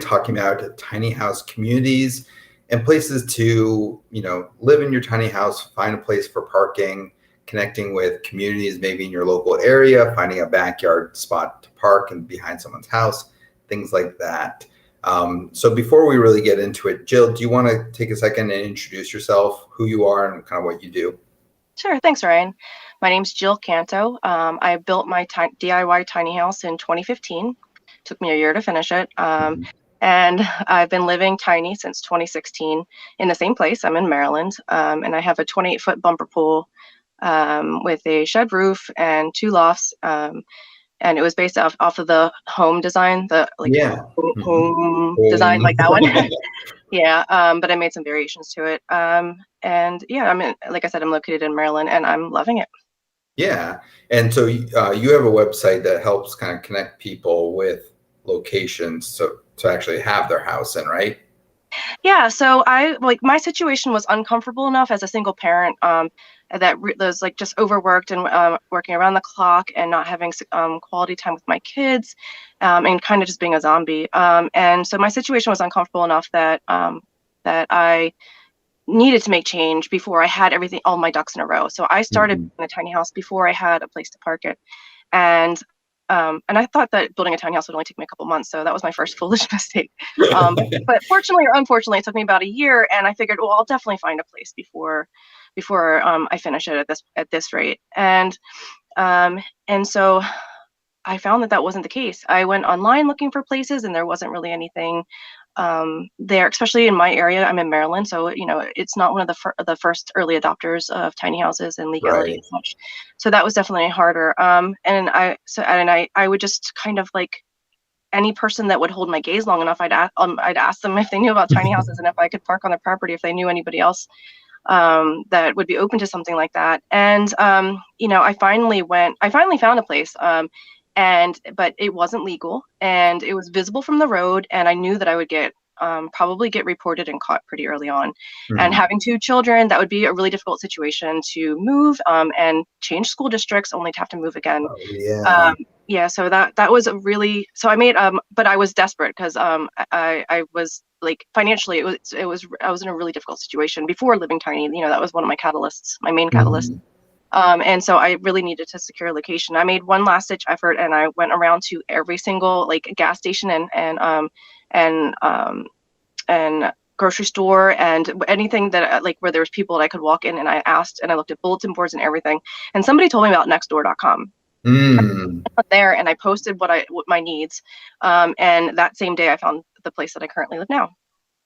talking about tiny house communities and places to, live in your tiny house, find a place for parking, connecting with communities maybe in your local area, finding a backyard spot to park and behind someone's house, things like that. So before we really get into it, Jill, do you want to take a second and introduce yourself, who you are, and kind of what you do? Sure. Thanks, Ryan. My name's Jill Canto. I built my DIY tiny house in 2015. Took me a year to finish it. And I've been living tiny since 2016 in the same place. I'm in Maryland, and I have a 28-foot bumper pool with a shed roof and 2 lofts. And it was based off of the home design, home design, like that one. Yeah, but I made some variations to it. And yeah, like I said, I'm located in Maryland, and I'm loving it. Yeah, and so you have a website that helps kind of connect people with locations to actually have their house in, right? Yeah, so my situation was uncomfortable enough as a single parent that was like just overworked and working around the clock and not having quality time with my kids, and kind of just being a zombie. And so my situation was uncomfortable enough that I needed to make change before I had all my ducks in a row. So I started in a tiny house before I had a place to park it, and I thought that building a tiny house would only take me a couple months, so that was my first foolish mistake. But fortunately or unfortunately, it took me about a year, and I figured, well, I'll definitely find a place before I finish it at this rate. And so I found that wasn't the case. I went online looking for places, and there wasn't really anything there, especially in my area. I'm in Maryland, so it's not one of the first early adopters of tiny houses and legality and such. So that was definitely harder. And I would just kind of like any person that would hold my gaze long enough, I'd ask them if they knew about tiny houses and if I could park on their property, if they knew anybody else that would be open to something like that. And I finally found a place. But it wasn't legal, and it was visible from the road, and I knew that I would probably get reported and caught pretty early on. And having 2 children, that would be a really difficult situation to move and change school districts only to have to move again. So that was so I made but I was desperate because I was like financially I was in a really difficult situation before living tiny. That was one of my main catalysts. And so I really needed to secure a location. I made one last ditch effort, and I went around to every single like gas station and grocery store and anything that like where there was people that I could walk in, and I asked, and I looked at bulletin boards and everything. And somebody told me about nextdoor.com. I went there and I posted what my needs. And that same day I found the place that I currently live now.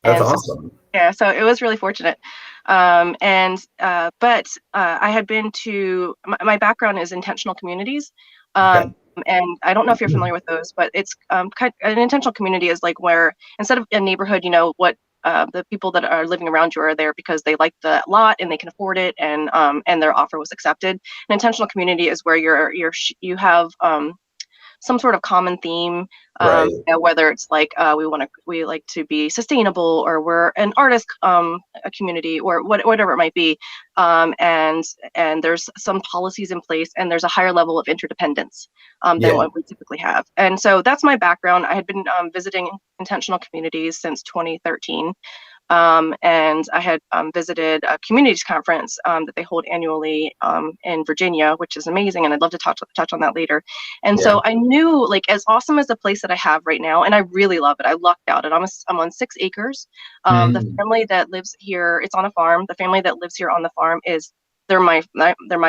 That's awesome. So it was really fortunate. But I had been to my background is intentional communities. And I don't know if you're familiar with those, but it's an intentional community is like where instead of a neighborhood, what the people that are living around you are there because they like the lot and they can afford it, and their offer was accepted. An intentional community is where you have some sort of common theme, whether it's like we like to be sustainable, or we're an artist a community, or whatever it might be, and there's some policies in place, and there's a higher level of interdependence than what we typically have. And so that's my background. I had been visiting intentional communities since 2013. And I had visited a communities conference that they hold annually in Virginia, which is amazing, and I'd love to touch on that later. And so I knew, like, as awesome as the place that I have right now, and I really love it. I lucked out, and I'm on 6 acres. The family that lives here, it's on a farm. The family that lives here on the farm they're my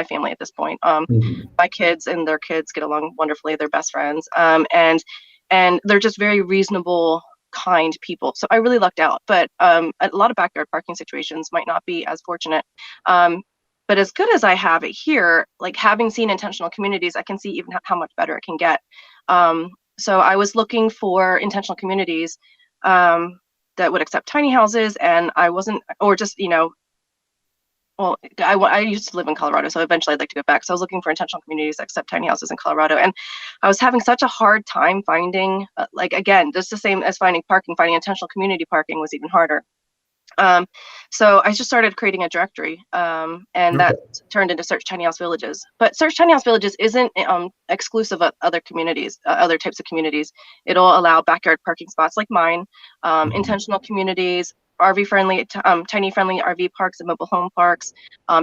family at this point. My kids and their kids get along wonderfully. They're best friends, and they're just very reasonable, kind people. So I really lucked out, but a lot of backyard parking situations might not be as fortunate. But as good as I have it here, like having seen intentional communities, I can see even how much better it can get. So I was looking for intentional communities that would accept tiny houses, and I wasn't, or just, well, I used to live in Colorado, so eventually I'd like to go back. So I was looking for intentional communities that accept tiny houses in Colorado, and I was having such a hard time finding, again, just the same as finding parking, finding intentional community parking was even harder. Um, so I just started creating a directory, and Okay. that turned into Search Tiny House Villages. But Search Tiny House Villages isn't exclusive of other communities, other types of communities. It'll allow backyard parking spots like mine, Mhm. intentional communities, RV friendly, tiny friendly RV parks and mobile home parks,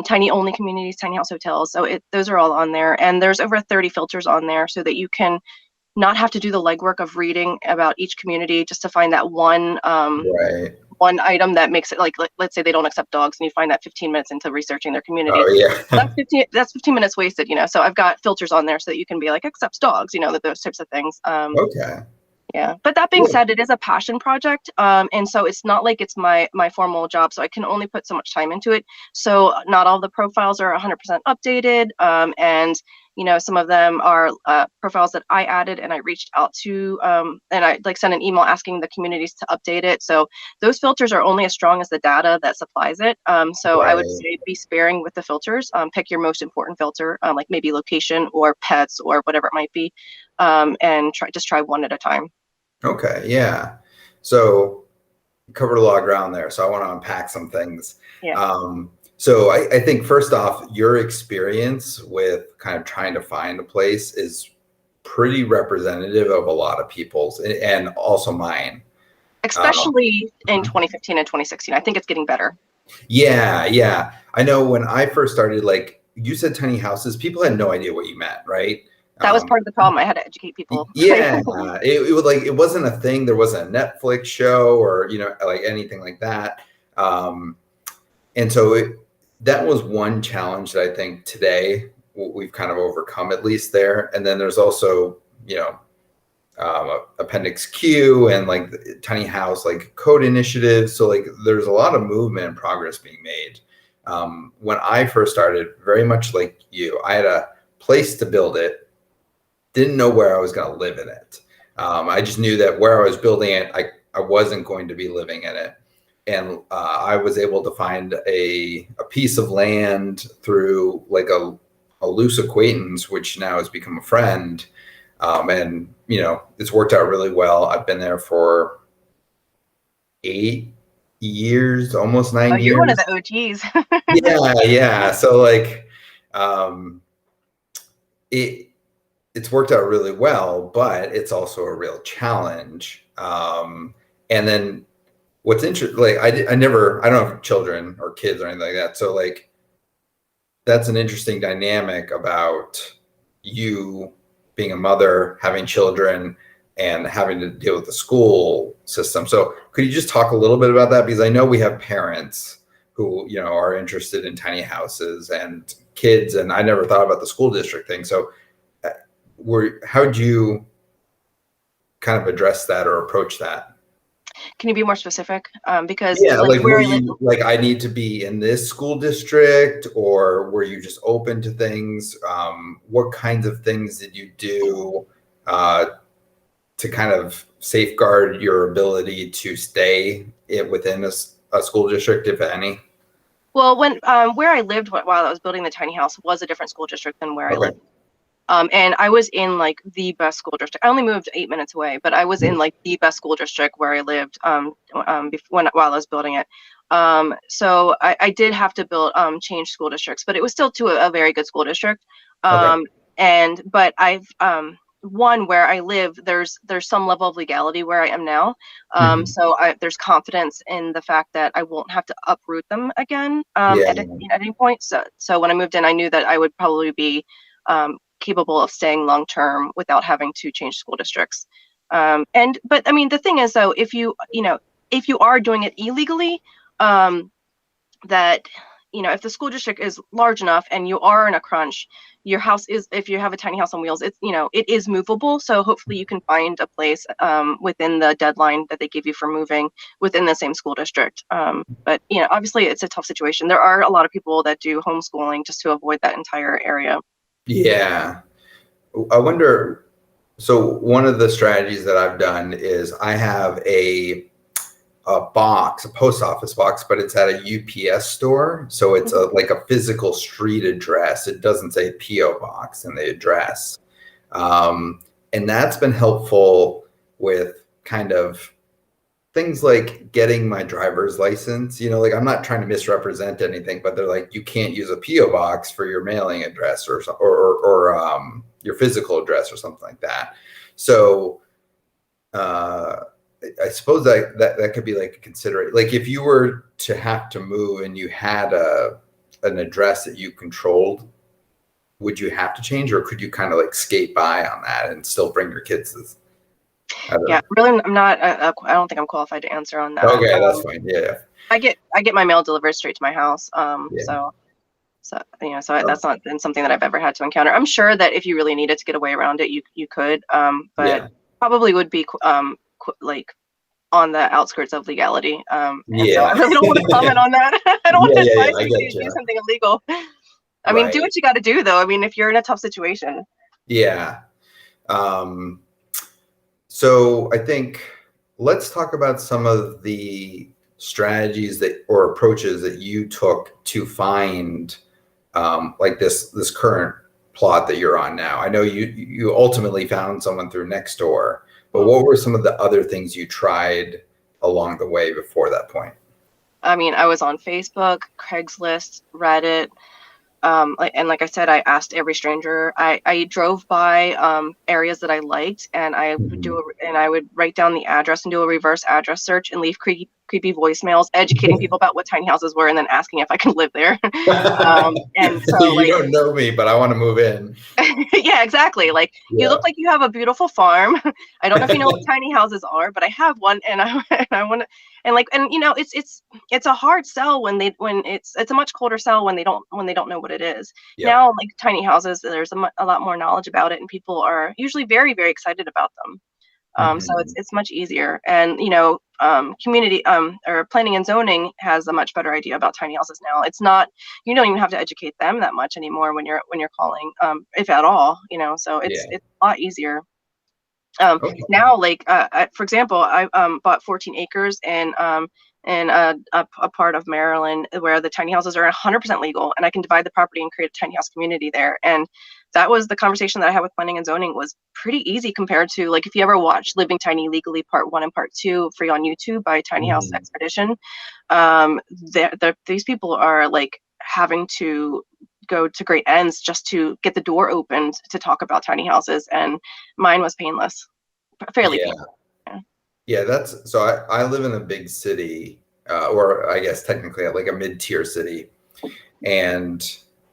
tiny only communities, tiny house hotels. So those are all on there, and there's over 30 filters on there so that you can not have to do the legwork of reading about each community just to find that Right. one item that makes it like let's say they don't accept dogs and you find that 15 minutes into researching their community. Oh Well, yeah. that's 15 minutes wasted, so I've got filters on there so that you can be like accepts dogs, those types of things. Okay. Yeah, but that being Cool. said, it is a passion project, and so it's not like it's my formal job, so I can only put so much time into it. So not all the profiles are 100% updated, and some of them are profiles that I added and I reached out to, and I like sent an email asking the communities to update it. So those filters are only as strong as the data that supplies it. So I would Right. say be sparing with the filters. Pick your most important filter, like maybe location or pets or whatever it might be, and try one at a time. Okay. Yeah. So covered a lot of ground there. So I want to unpack some things. Yeah. So I think first off, your experience with kind of trying to find a place is pretty representative of a lot of people's and also mine. Um, Especially in mhm. 2015 and 2016. I think it's getting better. Yeah, yeah. I know when I first started, like you said, tiny houses, people had no idea what you meant, right? That was Um, part of the problem. I had to educate people. yeah, it was like it wasn't a thing. There wasn't a Netflix show or like anything like that. Um, and so that was one challenge that I think today we've kind of overcome at least there. And then there's also Appendix Q and like the tiny house like code initiatives. So like there's a lot of movement and progress being made. When I first started, very much like you, I had a place to build it, didn't know where I was going to live in it. I just knew that where I was building it, I wasn't going to be living in it. And I was able to find a piece of land through like a loose acquaintance, which now has become a friend. And it's worked out really well. I've been there for 8 years, almost Oh, nine you're one of years. the OGs. Yeah, yeah. So like, um, it it's worked out really well, but it's also a real challenge. And then what's interesting, like I don't have children or kids or anything like that. So like that's an interesting dynamic about you being a mother, having children, and having to deal with the school system. So could you just talk a little bit about that? Because I know we have parents who, are interested in tiny houses and kids, and I never thought about the school district thing. So how'd you kind of address that or approach that? Can you be more specific? Because Yeah, like like where were I live, you like I need to be in this school district, or were you just open to things? What kinds of things did you do uh, to kind of safeguard your ability to stay within a school district, if any? well, when where I lived while I was building the tiny house was a different school district than where I Okay. live. And I was in like the best school district. I only moved 8 minutes away, but I was in like the best school district where I lived while I was building it. So I did have to change school districts, but it was still to a very good school district. Okay. But I've one where I live, there's some level of legality where I am now. Mhm. So there's confidence in the fact that I won't have to uproot them again Yeah. at any point. So when I moved in, I knew that I would probably be capable of staying long term without having to change school districts. But I mean, the thing is though, if you are doing it illegally, that if the school district is large enough and you are in a crunch, your house is, if you have a tiny house on wheels, it's it is movable. So hopefully you can find a place within the deadline that they give you for moving within the same school district. But obviously it's a tough situation. There are a lot of people that do homeschooling just to avoid that entire area. Yeah. I wonder. So one of the strategies that I've done is I have a box, a post office box, but it's at a UPS store. So it's like a physical street address. It doesn't say PO box in the address. And that's been helpful with kind of things like getting my driver's license, like I'm not trying to misrepresent anything, but they're like, you can't use a PO box for your mailing address or your physical address or something like that. So I suppose that could be like a considerate, like if you were to have to move and you had an address that you controlled, would you have to change, or could you kind of like skate by on that and still bring your kids? Yeah, really, I'm not. I don't think I'm qualified to answer on that. Okay, that's fine. Yeah. I get my mail delivered straight to my house. Yeah. So that's not been something that I've ever had to encounter. I'm sure that if you really needed to get away around it, you could. But Yeah. probably would be like on the outskirts of legality. And so Yeah. I really don't want to comment on that. I don't want to advise I you get to do you. something illegal. I mean, do what you got to do, though. I mean, if you're in a tough situation. Yeah. So I think let's talk about some of the strategies or approaches that you took to find like this current plot that you're on now. I know you ultimately found someone through Nextdoor, but what were some of the other things you tried along the way before that point? I mean, I was on Facebook, Craigslist, Reddit. Like I said, I asked every stranger. I drove by areas that I liked, and I would write down the address and do a reverse address search and leave creepy voicemails educating people about what tiny houses were, and then asking if I could live there. And so you don't know me, but I want to move in. Yeah, exactly. Like, you look like you have a beautiful farm. I don't know if you know what tiny houses are, but I have one, and I want to, and it's a hard sell when it's a much colder sell when they don't know what it is. Now, like tiny houses, there's a lot more knowledge about it, and people are usually very, very excited about them. So it's much easier, and community or planning and zoning has a much better idea about tiny houses now. It's not, you don't even have to educate them that much anymore when you're calling, if at all. So it's a lot easier. Now, like for example, I bought 14 acres in a part of Maryland where the tiny houses are 100% legal, and I can divide the property and create a tiny house community there. And that was the conversation that I had with planning and zoning, was pretty easy compared to, like, if you ever watch Living Tiny Legally Part 1 and Part 2 free on YouTube by Tiny House Expedition, these people are like having to go to great ends just to get the door opened to talk about tiny houses, and mine was painless, fairly painless. Yeah, so I live in a big city, or I guess technically like a mid-tier city, and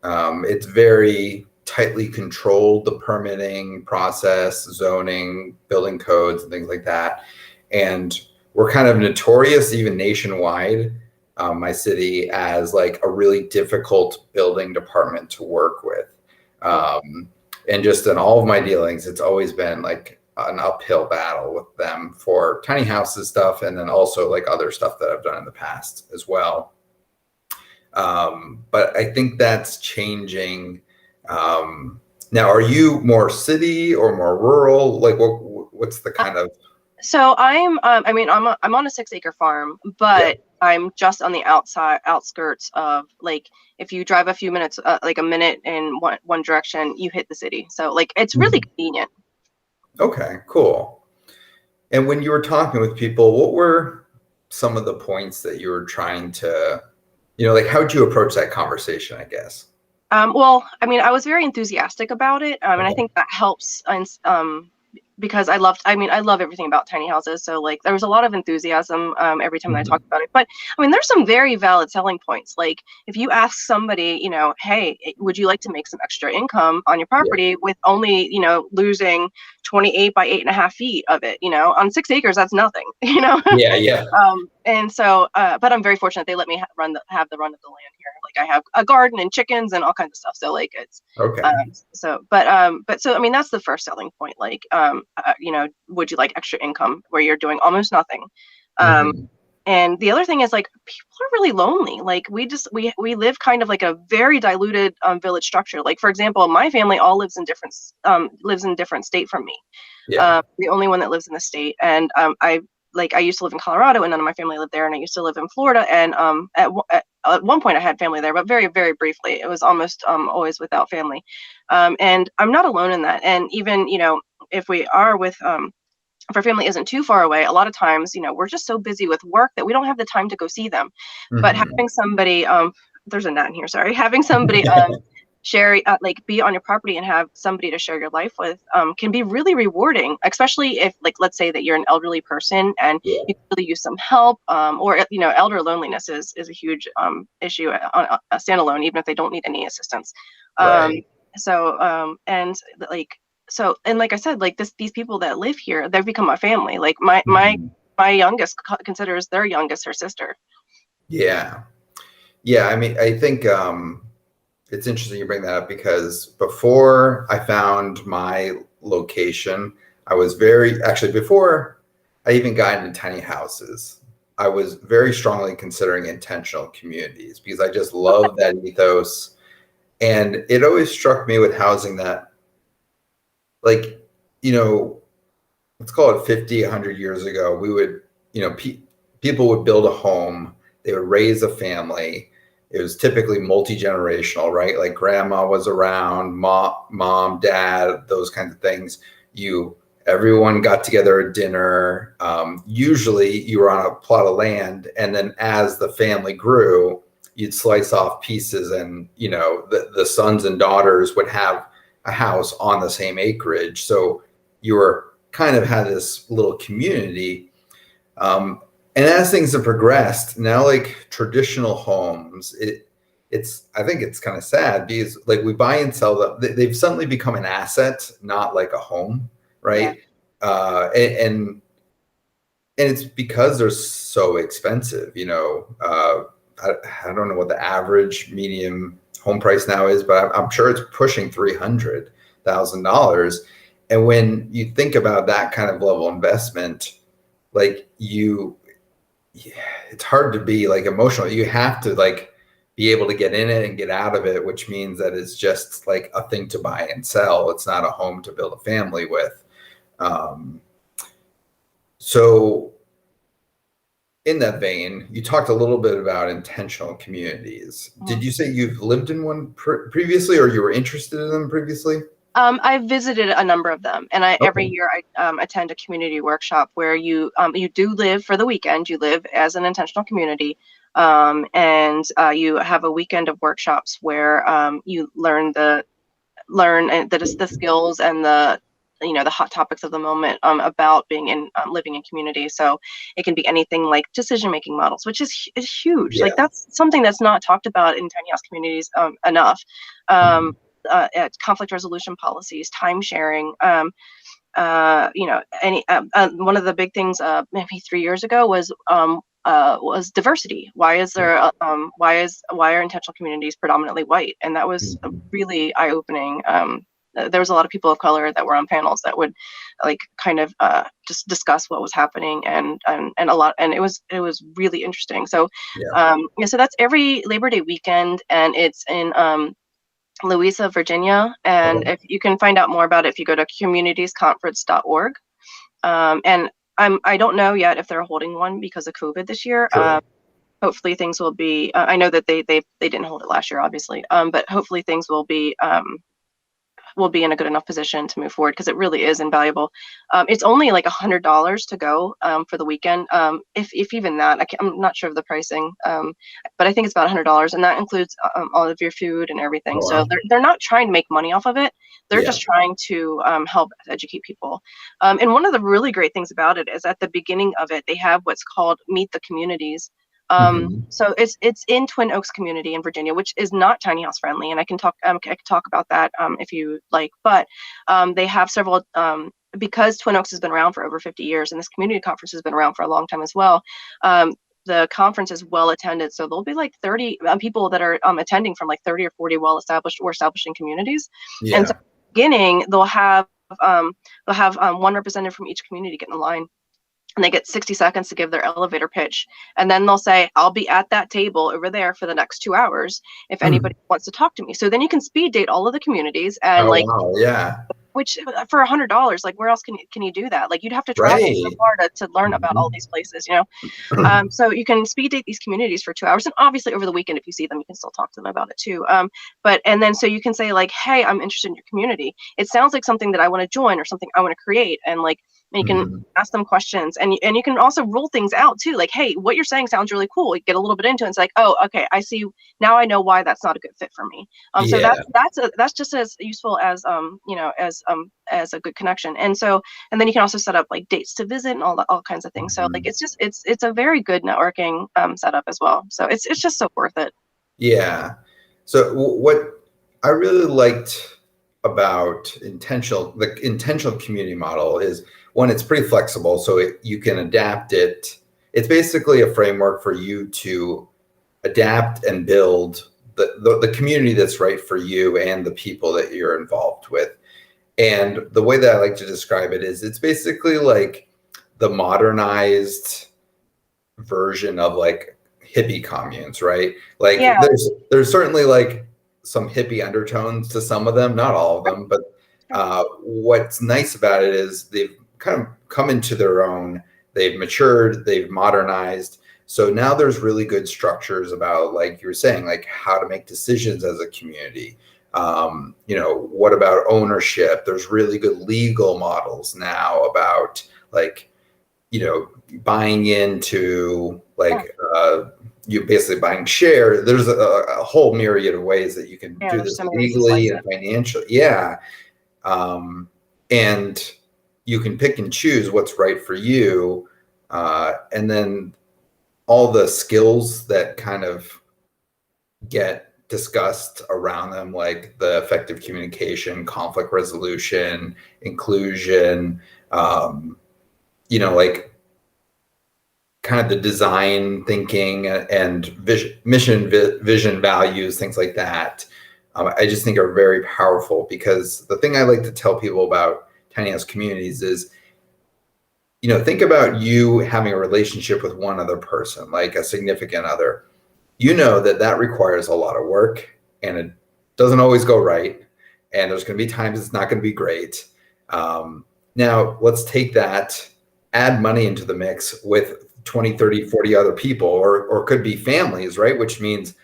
it's very tightly controlled, the permitting process, zoning, building codes, and things like that. And we're kind of notorious, even nationwide, my city, as like a really difficult building department to work with. And just in all of my dealings, it's always been like an uphill battle with them for tiny houses stuff, and then also like other stuff that I've done in the past as well. But I think that's changing. Now, are you more city or more rural? Like, what's the kind of? So I'm on a 6-acre farm, but I'm just on the outskirts of, like, if you drive a few minutes, like a minute in one direction, you hit the city. So like, it's really convenient. Okay, cool. And when you were talking with people, what were some of the points that you were trying to, like, how'd you approach that conversation, I guess? Well, I mean, I was very enthusiastic about it, and I think that helps, because I love everything about tiny houses. So like, there was a lot of enthusiasm every time that I talked about it. But I mean, there's some very valid selling points. Like, if you ask somebody, hey, would you like to make some extra income on your property with only, losing 28 by 8.5 feet of it, on 6 acres, that's nothing, And so, but I'm very fortunate they let me have the run of the land here. Like, I have a garden and chickens and all kinds of stuff. So like, it's okay. So I mean, that's the first selling point. Like, would you like extra income where you're doing almost nothing? And the other thing is, like, people are really lonely. Like, we live kind of like a very diluted village structure. Like, for example, my family all lives in different state from me. The only one that lives in the state. And I used to live in Colorado, and none of my family lived there, and I used to live in Florida. And at one point I had family there, but very, very briefly. It was almost always without family. And I'm not alone in that. And even, if we are with if our family isn't too far away, a lot of times, we're just so busy with work that we don't have the time to go see them. But Hmm. having somebody, there's a gnat in here, sorry, having somebody share, like be on your property and have somebody to share your life with can be really rewarding, especially if, like, let's say that you're an elderly person and Yeah. you could really use some help, or elder loneliness is a huge issue on a standalone, even if they don't need any assistance. Um, Right. and like I said, like these people that live here, they've become my family. Like my youngest considers their youngest her sister. Yeah. Yeah. I mean, I think it's interesting you bring that up because before I found my location, I was actually, before I even got into tiny houses, I was very strongly considering intentional communities because I just love that ethos. And it always struck me with housing that, like, you know, let's call it 50, 100 years ago, we would, people would build a home, they would raise a family. It was typically multi-generational, right? Like grandma was around, mom, dad, those kinds of things. Everyone got together at dinner. Usually you were on a plot of land, and then as the family grew, you'd slice off pieces, and the sons and daughters would have a house on the same acreage. So you were kind of had this little community. And as things have progressed, now like traditional homes, I think it's kind of sad because like we buy and sell them, they've suddenly become an asset, not like a home, Yeah. right? And it's because they're so expensive. I don't know what the average medium home price now is, but I'm sure it's pushing $300,000. And when you think about that kind of level investment, like it's hard to be like emotional. You have to like be able to get in it and get out of it, which means that it's just like a thing to buy and sell. It's not a home to build a family with. Um, so in that vein, you talked a little bit about intentional communities. Did you say you've lived in one previously, or you were interested in them previously? I visited a number of them, and every Okay. year I attend a community workshop where you do live for the weekend. You live as an intentional community, and you have a weekend of workshops where you learn the skills and the hot topics of the moment about being in living in community. So it can be anything like decision making models, which is huge. Like Yeah. that's something that's not talked about in tiny house communities enough. Mhm. Um, Conflict resolution policies, time sharing. One of the big things maybe 3 years ago was diversity. Why are intentional communities predominantly white? And that was Mhm. really eye opening. There was a lot of people of color that were on panels that would like kind of just discuss what was happening, and it was really interesting. So Yeah. yeah, so that's every Labor Day weekend, and it's in Louisa, Virginia. And Okay. if you can find out more about it if you go to communitiesconference.org. And I don't know yet if they're holding one because of COVID this year. Sure. Hopefully things will be. I know that they didn't hold it last year, obviously. But hopefully things will be in a good enough position to move forward because it really is invaluable. It's only like $100 to go for the weekend, if even that. I'm not sure of the pricing, but I think it's about $100, and that includes all of your food and everything. Oh, So wow. they're not trying to make money off of it. They're Yeah. just trying to help educate people. And one of the really great things about it is at the beginning of it, they have what's called Meet the Communities. Hmm. So it's in Twin Oaks community in Virginia, which is not tiny house friendly, and I can talk about that if you like. But they have several because Twin Oaks has been around for over 50 years, and this community conference has been around for a long time as well. The conference is well attended, so there'll be like 30 people that are attending from like 30 or 40 well established or establishing communities, and so Yeah. at the beginning they'll have one representative from each community get in line, and they get 60 seconds to give their elevator pitch. And then they'll say, I'll be at that table over there for the next 2 hours if Hmm. anybody wants to talk to me. So then you can speed date all of the communities, and Oh, like, wow. Yeah. which for $100, like where else can you do that? Like you'd have to travel so Right. far to learn about all Mhm. these places. So you can speed date these communities for 2 hours, and obviously over the weekend, if you see them, you can still talk to them about it too. And then so you can say like, hey, I'm interested in your community. It sounds like something that I want to join or something I want to create, and like And you can Mhm. ask them questions, and you can also rule things out too. Like, hey, what you're saying sounds really cool. You get a little bit into it. It's like, oh, okay, I see now. I know why that's not a good fit for me. So Yeah. that's just as useful as as a good connection. And then you can also set up like dates to visit and all kinds of things. So like Mhm. it's a very good networking setup as well. So it's just so worth it. Yeah. So what I really liked about the intentional community model is one, it's pretty flexible, so you can adapt it. It's basically a framework for you to adapt and build the community that's right for you and the people that you're involved with. And the way that I like to describe it is it's basically like the modernized version of like hippie communes, right? Like Yeah. there's certainly like some hippie undertones to some of them, not all of them, but what's nice about it is they've kind of come into their own. They've matured, they've modernized. So now there's really good structures about, like you were saying, like how to make decisions as a community. What about ownership? There's really good legal models now about like buying into Yeah. like you basically buying share. There's a whole myriad of ways that you can Yeah, do there's this so many ways to legally slice and it. financially. Yeah. And you can pick and choose what's right for you. And then all the skills that kind of get discussed around them, like the effective communication, conflict resolution, inclusion, like kind of the design thinking and vision, values, things like that. I just think are very powerful, because the thing I like to tell people about tiny house communities is, think about you having a relationship with one other person, like a significant other. That requires a lot of work, and it doesn't always go right. And there's going to be times it's not going to be great. Now, let's take that, add money into the mix with 20, 30, 40 other people, or could be families, right? Which means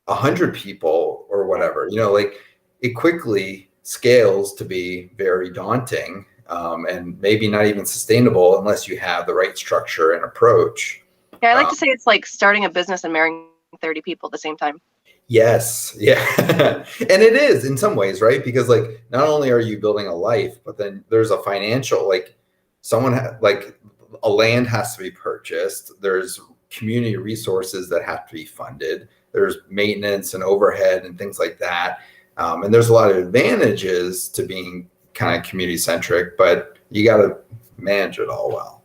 100 people or whatever, like it quickly scales to be very daunting, and maybe not even sustainable unless you have the right structure and approach. Yeah, I like to Um, say it's like starting a business and marrying 30 people at the same time. Yes, yeah. And it is in some ways, right? Because like not only are you building a life, but then there's a financial, like like a land has to be purchased. There's community resources that have to be funded. There's maintenance and overhead and things like that. And there's a lot of advantages to being kind of community centric, but you got to manage it all well.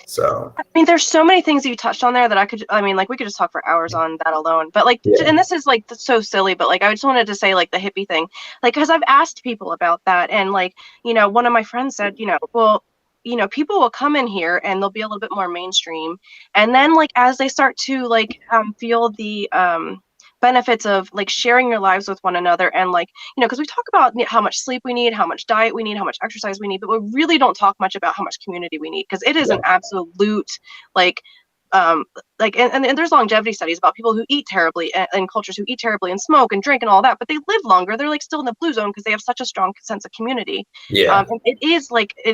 So, I mean, there's so many things you touched on there that I mean, like we could just talk for hours on that alone. But like, yeah. and this is like so silly, but like I just wanted to say like the hippie thing, like because I've asked people about that, and like one of my friends said, well, people will come in here and they'll be a little bit more mainstream, and then like as they start to like feel the benefits of like sharing your lives with one another, and like because we talk about how much sleep we need, how much diet we need, how much exercise we need, but we really don't talk much about how much community we need, because it is Yeah. an absolute like um and there's longevity studies about people who eat terribly, and cultures who eat terribly and smoke and drink and all that, but they live longer. They're like still in the blue zone because they have such a strong sense of community. Yeah. And it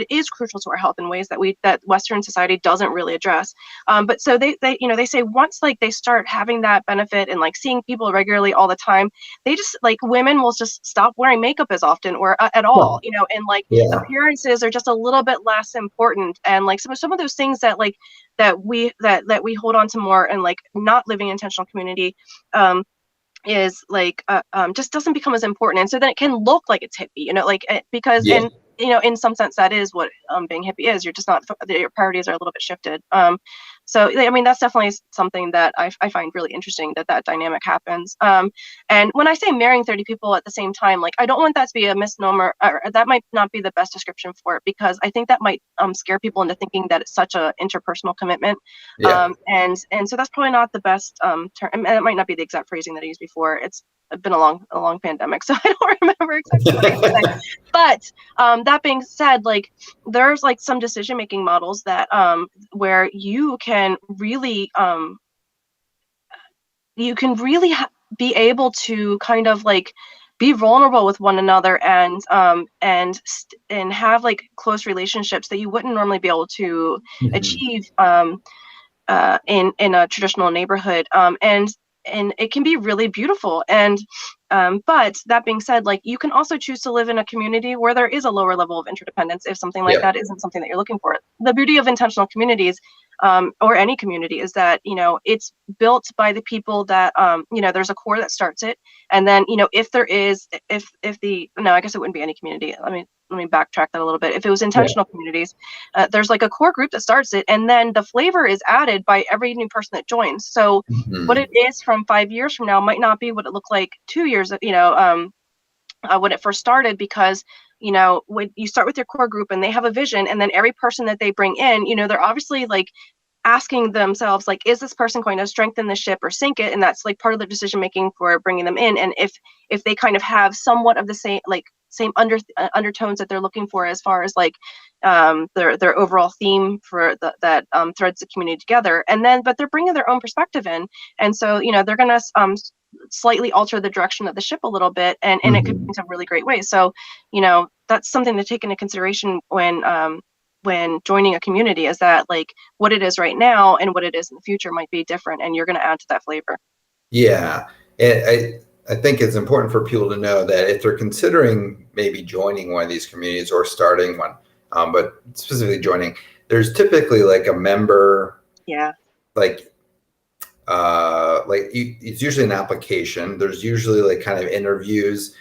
is crucial to our health in ways that Western society doesn't really address. But so they say once like they start having that benefit and like seeing people regularly all the time, they just like women will just stop wearing makeup as often or at all, and like Yeah. appearances are just a little bit less important, and like some of those things that like that we hold on to more, and like not living intentional community is like just doesn't become as important, and so then it can look like it's hippie, like because Yeah. and in some sense that is what being hippie is. You're just not, your priorities are a little bit shifted. So I mean that's definitely something that I find really interesting, that dynamic happens. And when I say marrying 30 people at the same time, like I don't want that to be a misnomer, or that might not be the best description for it, because I think that might scare people into thinking that it's such a interpersonal commitment. Yeah. And so that's probably not the best term, and it might not be the exact phrasing that I used before. It's been a long pandemic, so I don't remember exactly what I used to say. But that being said, like there's like some decision making models that where you can really be able to kind of like be vulnerable with one another, and have like close relationships that you wouldn't normally be able to Mhm. achieve in a traditional neighborhood. And it can be really beautiful. And but that being said, like, you can also choose to live in a community where there is a lower level of interdependence if something like Yeah. that isn't something that you're looking for. The beauty of intentional communities, or any community, is that, it's built by the people that, there's a core that starts it. And then, if there is, if the no, I guess it wouldn't be any community. Let me backtrack that a little bit. If it was Yeah. intentional communities, there's like a core group that starts it, and then the flavor is added by every new person that joins. So what it Mhm. is from 5 years from now might not be what it looked like 2 years, when it first started, because when you start with your core group and they have a vision, and then every person that they bring in, they're obviously like asking themselves, like, is this person going to strengthen the ship or sink it? And that's like part of the decision making for bringing them in. And if they kind of have somewhat of the same undertones that they're looking for, as far as like their overall theme for that threads the community together. And then but they're bringing their own perspective in, and so they're going to slightly alter the direction of the ship a little bit, and it could be in Mhm. some really great ways. So that's something to take into consideration when joining a community, is that like what it is right now and what it is in the future might be different, and you're going to add to that flavor. Yeah. And I think it's important for people to know that if they're considering maybe joining one of these communities or starting one, but specifically joining, there's typically like a member, Yeah. like it's usually an application. There's usually like kind of interviews.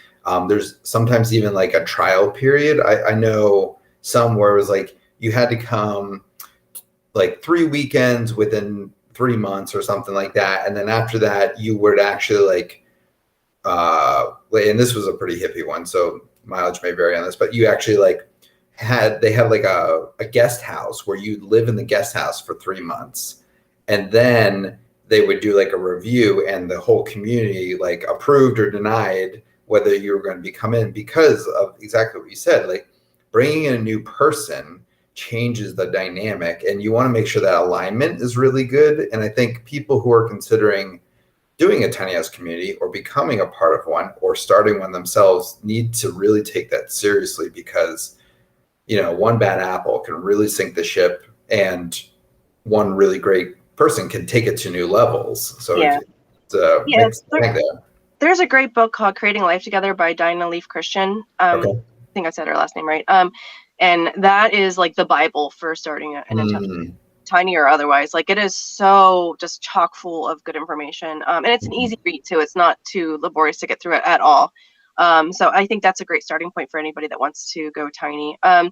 There's sometimes even like a trial period. I know some where it was like you had to come like 3 weekends within 3 months or something like that, and then after that you would actually like and this was a pretty hippie one, so mileage may vary on this, but you actually like they have like a guest house where you'd live in the guest house for 3 months, and then they would do like a review, and the whole community like approved or denied whether you were going to be come in, because of exactly what you said, like bringing in a new person changes the dynamic, and you want to make sure that alignment is really good. And I think people who are considering doing a tiny house community or becoming a part of one or starting one themselves need to really take that seriously, because one bad apple can really sink the ship, and one really great person can take it to new levels. So Yeah. it's a Yeah. mixed bag there. There's a great book called Creating Life Together by Dinah Leaf Christian. Okay. I think I said her last name right. And that is like the Bible for starting an intentional, Mm. tiny or otherwise. Like, it is so just chock full of good information. And it's an easy read too. It's not too laborious to get through it at all. So I think that's a great starting point for anybody that wants to go tiny. And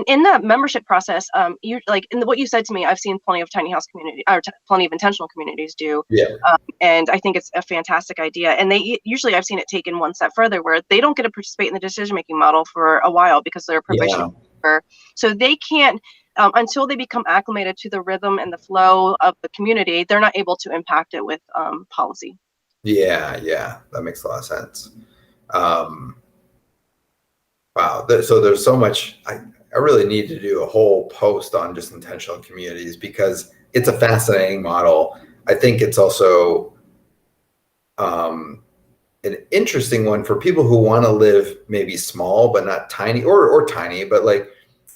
in the membership process, you like in what you said to me, I've seen plenty of tiny house community, or plenty of intentional communities do. Yeah. And I think it's a fantastic idea. And they usually, I've seen it taken one step further, where they don't get to participate in the decision making model for a while because they're a probation Yeah. officer. So they can't, until they become acclimated to the rhythm and the flow of the community, they're not able to impact it with policy. Yeah. Yeah. That makes a lot of sense. Um, wow. So there's so much. I really need to do a whole post on just intentional communities, because it's a fascinating model. I think it's also um, an interesting one for people who want to live maybe small but not tiny, or tiny, but like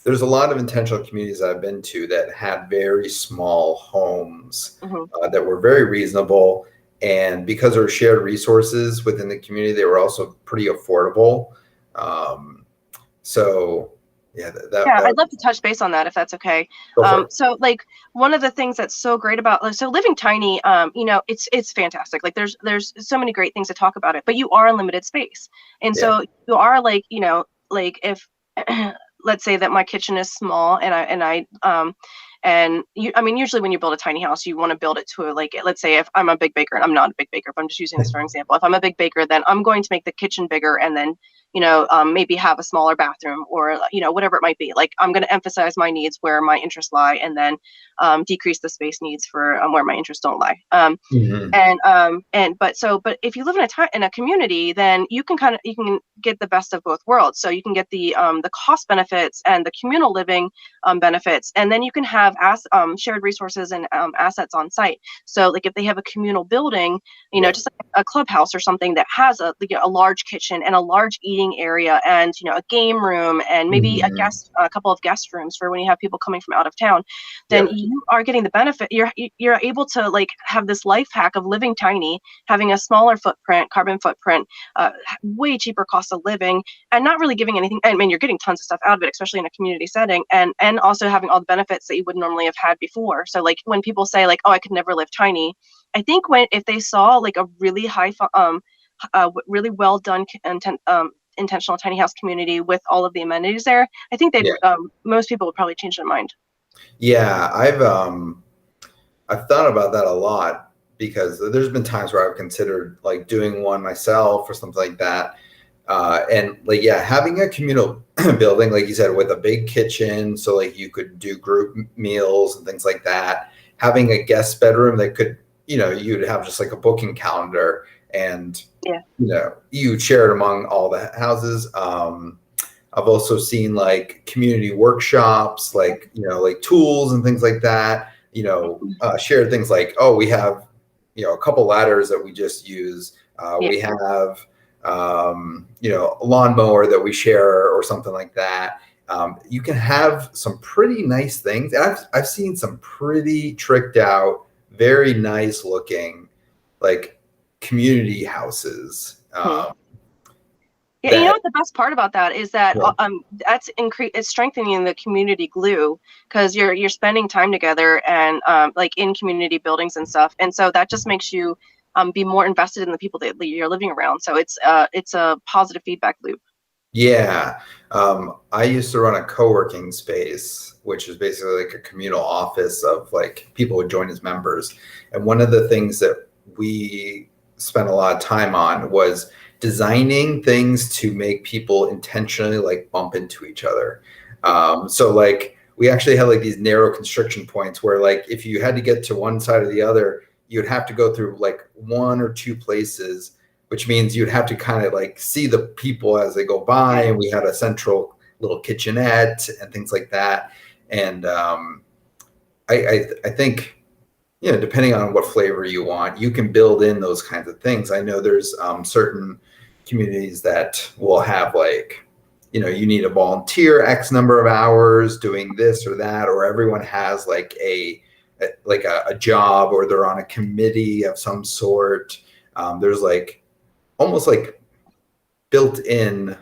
there's a lot of intentional communities I've been to that had very small homes Hmm. that were very reasonable, and because there were shared resources within the community, they were also pretty affordable. Um, so yeah, Yeah, that I'd love to touch base on that if that's okay. go for it. So like one of the things that's so great about, like, so living tiny, it's fantastic. Like there's so many great things to talk about it, but you are in limited space. And Yeah. so you are like, like if let's say that my kitchen is small, and usually when you build a tiny house, you want to build it to like, let's say if I'm a big baker, and I'm not a big baker, but I'm just using this for example. If I'm a big baker, then I'm going to make the kitchen bigger, and then maybe have a smaller bathroom, or whatever it might be. Like, I'm going to emphasize my needs where my interests lie, and then decrease the space needs for where my interests don't lie. Mhm. But if you live in a community, then you can get the best of both worlds. So you can get the cost benefits and the communal living benefits, and then you can have shared resources and assets on site. So, like, if they have a communal building, Yeah. just like a clubhouse or something that has a large kitchen and a large eating area, and a game room, and maybe Mhm. a couple of guest rooms for when you have people coming from out of town, then Yep. you are getting the benefit. You're able to, like, have this life hack of living tiny, having a smaller carbon footprint, way cheaper cost of living, and not really giving anything. I mean, you're getting tons of stuff out of it, especially in a community setting, and also having all the benefits that you would normally have had before. So, like, when people say, like, oh, I could never live tiny, I think if they saw, like, a really really well done intentional tiny house community with all of the amenities there, I think Yeah. most people would probably change their mind. Yeah. I've thought about that a lot because there's been times where I've considered like doing one myself or something like that. And like, yeah, having a communal building, like you said, with a big kitchen, so like you could do group meals and things like that. Having a guest bedroom that could, you'd have just like a booking calendar, and Yeah. you share it among all the houses. I've also seen like community workshops, like like tools and things like that. Share things like, oh, we have a couple ladders that we just use. Yeah. We have a lawnmower that we share or something like that. You can have some pretty nice things. And I've seen some pretty tricked out, very nice looking, like community houses. Hmm. Yeah, That what the best part about that is that yeah, it's strengthening the community glue, because you're spending time together, and like, in community buildings and stuff, and so that just makes you be more invested in the people that you're living around. So it's a positive feedback loop. yeah. I used to run a co-working space, which is basically like a communal office of like people would join as members. And one of the things that we spent a lot of time on was designing things to make people intentionally like bump into each other. So like we actually had like these narrow constriction points where like if you had to get to one side or the other, you'd have to go through like one or two places, which means you'd have to kind of like see the people as they go by. Yeah. And we had a central little kitchenette and things like that. And I think, depending on what flavor you want, you can build in those kinds of things. I know there's certain communities that will have like, you need to volunteer X number of hours doing this or that, or everyone has like a job, or they're on a committee of some sort. There's like almost like built in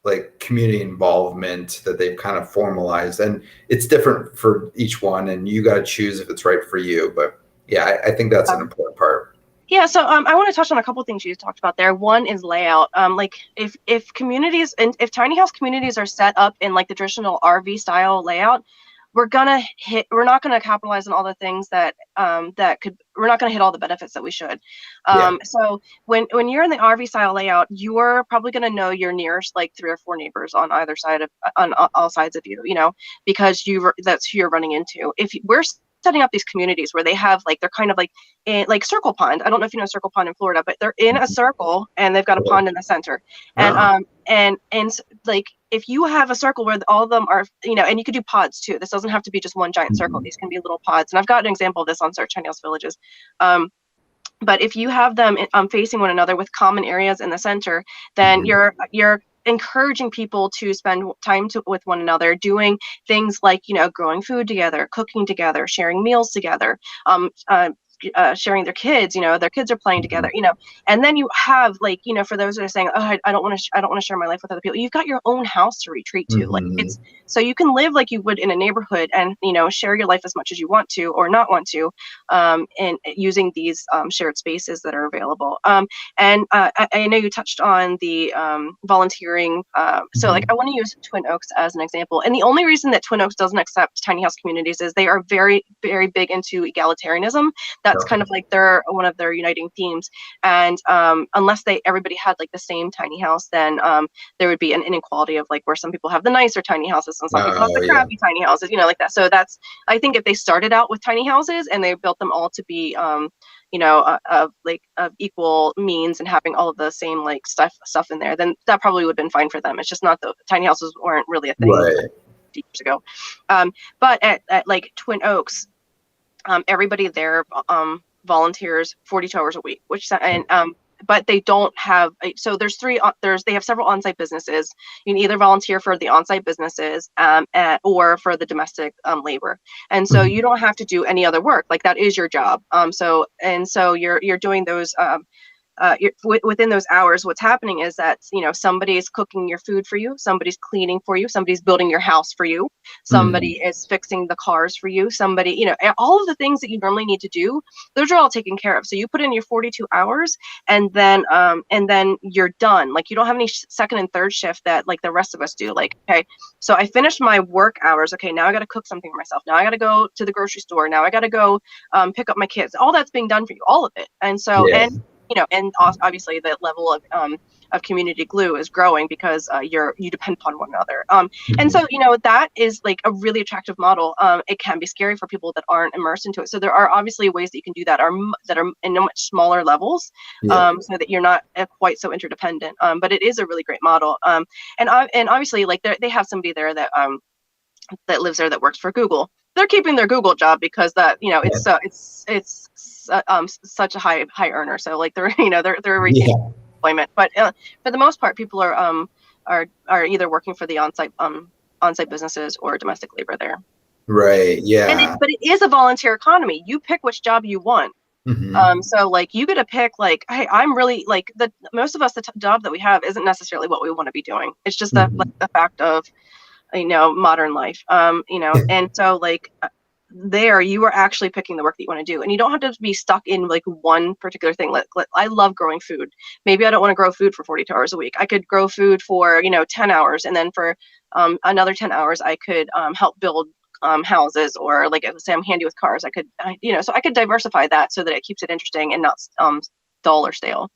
like community involvement that they've kind of formalized, and it's different for each one, and you got to choose if it's right for you. But yeah, I think that's an important part. Yeah, so I want to touch on a couple of things you talked about there. One is layout. Like, if communities, and if tiny house communities are set up in like the traditional RV style layout, we're not gonna capitalize on all the things we're not gonna hit all the benefits that we should. Yeah. So when you're in the RV style layout, you're probably gonna know your nearest like 3 or 4 neighbors on either side on all sides of you, because that's who you're running into. If we're setting up these communities where they have like, they're kind of like in like Circle Pond. I don't know if you know Circle Pond in Florida, but they're in a circle and they've got a pond in the center. And Oh. like, if you have a circle where all of them are, and you could do pods too. This doesn't have to be just one giant circle. These can be little pods. And I've got an example of this on Search Tiny House Villages. But if you have them facing one another with common areas in the center, then you're encouraging people to spend time with one another, doing things like growing food together, cooking together, sharing meals together, sharing their kids. Their kids are playing together. And then you have like, for those that are saying, oh, I don't want to share my life with other people. You've got your own house to retreat to. Like, it's so you can live like you would in a neighborhood, and share your life as much as you want to or not want to, and using these shared spaces that are available. And I know you touched on the volunteering. So like, I want to use Twin Oaks as an example. And the only reason that Twin Oaks doesn't accept tiny house communities is they are very, very big into egalitarianism. that's kind of like their one of their uniting themes. And unless everybody had like the same tiny house, then there would be an inequality of like where some people have the nicer tiny houses and some people have the crappy tiny houses, like that. So that's, I think if they started out with tiny houses and they built them all to be of equal means and having all of the same like stuff in there, then that probably would have been fine for them. It's just not, the tiny houses weren't really a thing years ago. But at like Twin Oaks, everybody there volunteers 42 hours a week, but they don't have, so they have several on-site businesses. You can either volunteer for the on-site businesses or for the domestic labor. And so you don't have to do any other work. Like that is your job. So you're doing those within those hours. What's happening is that somebody's cooking your food for you, somebody's cleaning for you, somebody's building your house for you, somebody is fixing the cars for you, somebody, all of the things that you normally need to do, those are all taken care of. So you put in your 42 hours and then you're done. Like you don't have any second and third shift that like the rest of us do. Like, okay, so I finished my work hours, okay, now I got to cook something for myself, now I got to go to the grocery store, now I got to go pick up my kids. All that's being done for you, all of it. And so and obviously the level of community glue is growing because you depend upon one another. And so, that is like a really attractive model. It can be scary for people that aren't immersed into it. So there are obviously ways that you can do that that are in much smaller levels, so that you're not quite so interdependent. But it is a really great model. And obviously like they have somebody there that lives there that works for Google. They're keeping their Google job because that, it's such a high earner. So like they're retaining employment. But for the most part, people are either working for the on-site businesses or domestic labor there. Right. Yeah. But it is a volunteer economy. You pick which job you want. So like you get to pick like, hey, I'm really like most of us, the job that we have isn't necessarily what we want to be doing. It's just the fact of modern life, and so like there you are actually picking the work that you want to do, and you don't have to be stuck in like one particular thing. Like I love growing food. Maybe I don't want to grow food for 42 hours a week. I could grow food for 10 hours, and then for another 10 hours I could help build houses, or like say I'm handy with cars, I could so I could diversify that so that it keeps it interesting and not dull or stale.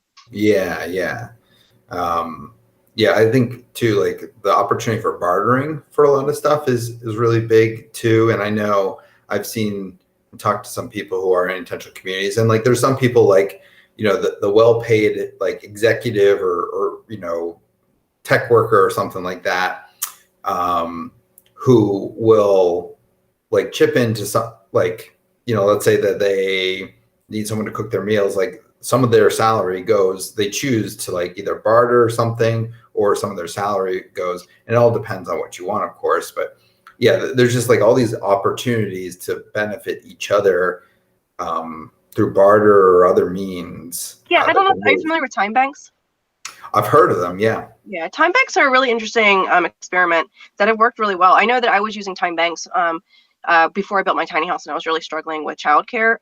Yeah, I think too, like the opportunity for bartering for a lot of stuff is really big too. And I know I've seen and talked to some people who are in intentional communities, and like there's some people like, the well-paid like executive or tech worker or something like that, who will like chip into some, like, let's say that they need someone to cook their meals, like some of their salary goes, they choose to like either barter or something, or some of their salary goes, and it all depends on what you want, of course. But yeah, there's just like all these opportunities to benefit each other through barter or other means. Yeah, I don't know. Are you familiar with time banks? I've heard of them. Yeah. Yeah, time banks are a really interesting experiment that have worked really well. I know that I was using time banks before I built my tiny house, and I was really struggling with childcare.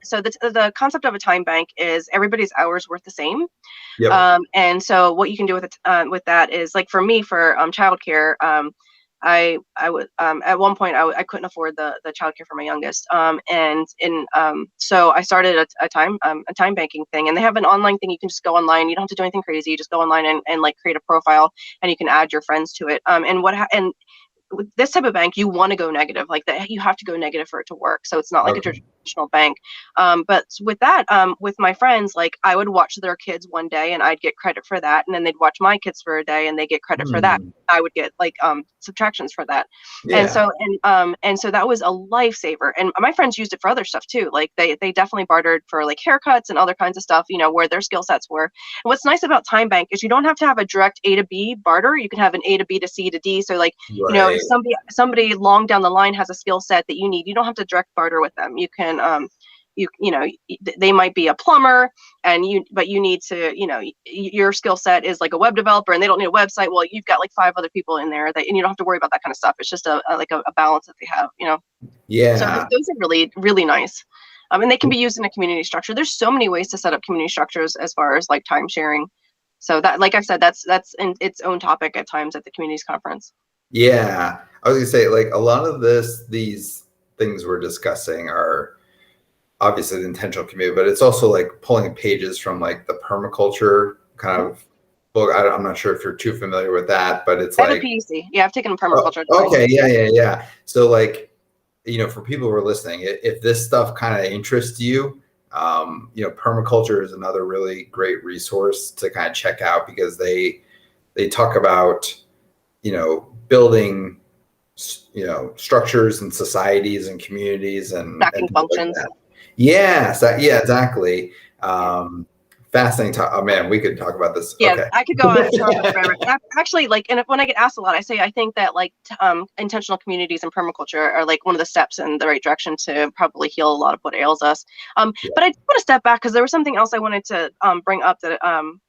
So the concept of a time bank is everybody's hours worth the same. And so what you can do with that is, like for me, for childcare, I would at one point I couldn't afford the childcare for my youngest, so I started a time banking thing, and they have an online thing. You can just go online, you don't have to do anything crazy, you just go online and like create a profile, and you can add your friends to it. And with this type of bank, you want to go negative, like that. You have to go negative for it to work. So it's not like a traditional bank. But with that, with my friends, like I would watch their kids one day and I'd get credit for that. And then they'd watch my kids for a day and they get credit for that. I would get like subtractions for that. And so that was a lifesaver. And my friends used it for other stuff too. Like they definitely bartered for like haircuts and other kinds of stuff, where their skill sets were. And what's nice about time bank is you don't have to have a direct A to B barter. You can have an A to B to C to D. So like, if somebody long down the line has a skill set that you need, you don't have to direct barter with them. You can they might be a plumber, but you need to, your skill set is like a web developer and they don't need a website. Well, you've got like 5 other people in there and you don't have to worry about that kind of stuff. It's just a balance that they have, So those are really, really nice. And they can be used in a community structure. There's so many ways to set up community structures as far as like time sharing. So that, like I said, that's in its own topic at times at the communities conference. Yeah, I was gonna say, like a lot of these things we're discussing are obviously the intentional community, but it's also like pulling pages from like the permaculture kind of book. I'm not sure if you're too familiar with that, but it's I have a like, PhD. Yeah, I've taken oh, permaculture twice. okay, yeah. So like, for people who are listening, if this stuff kind of interests you, permaculture is another really great resource to kind of check out, because they talk about, building, structures and societies and communities and Stacking things like functions. that. Yeah, exactly. Yeah. Fascinating talk. Oh man, we could talk about this. Yeah, Okay. I could go on forever. Actually, like, and when I get asked a lot, I say I think that like intentional communities and permaculture are like one of the steps in the right direction to probably heal a lot of what ails us. Yeah. But I do want to step back because there was something else I wanted to bring up that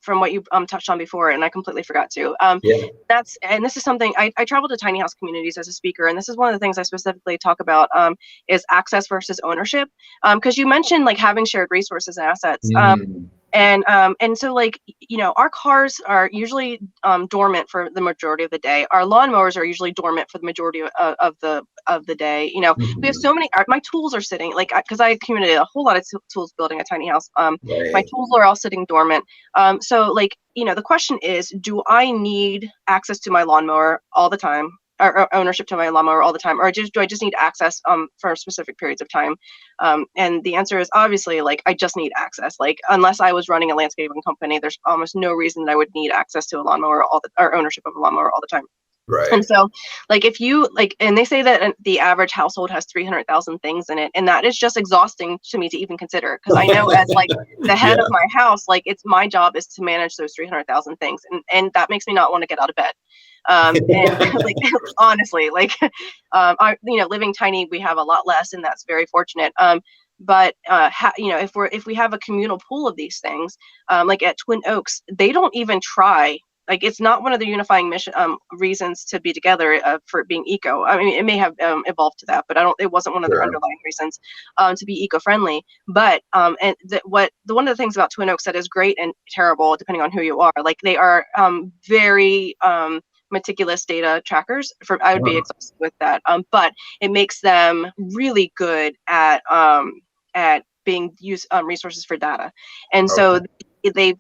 from what you touched on before, and I completely forgot to. Yeah. And this is something I travel to tiny house communities as a speaker, and this is one of the things I specifically talk about is access versus ownership. Because you mentioned like having shared resources and assets. Mm. And so like, our cars are usually dormant for the majority of the day. Our lawnmowers are usually dormant for the majority of the day. We have Mhm. so many, my tools are sitting like, because I accumulated a whole lot of tools building a tiny house. My Right. tools are all sitting dormant. So like, the question is, do I need access to my lawnmower all the time? Or ownership to my lawnmower all the time, or do I just need access for specific periods of time? And the answer is obviously like I just need access. Like unless I was running a landscaping company, there's almost no reason that I would need access to a lawnmower or ownership of a lawnmower all the time. And Right. so, like, if you like, and they say that the average household has 300,000 things in it, and that is just exhausting to me to even consider. Because I know, as like the Yeah. head of my house, like it's my job is to manage those 300,000 things, and that makes me not want to get out of bed. And like honestly, like, living tiny, we have a lot less, and that's very fortunate. But if we have a communal pool of these things, like at Twin Oaks, they don't even try. Like it's not one of the unifying mission reasons to be together for being eco. I mean, it may have evolved to that, but it wasn't one of their Sure. underlying reasons to be eco-friendly. But one of the things about Twin Oaks that is great and terrible, depending on who you are, like they are very meticulous data trackers. I would be Wow. exhausted with that. But it makes them really good at being used resources for data, and so Okay. they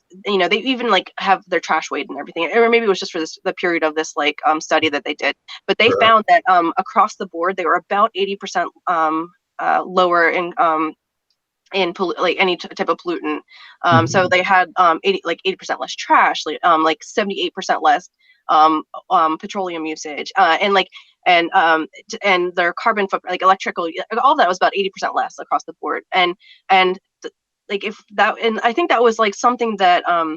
even like have their trash weighed and everything, or maybe it was just for the period of this like study that they did, but they Sure. found that across the board they were about 80% lower like any type of pollutant. So Mhm. they had 80% less trash, like 78% less petroleum usage, and their carbon footprint, like electrical, all that was about 80% less across the board. And like if that, and I think that was like something that I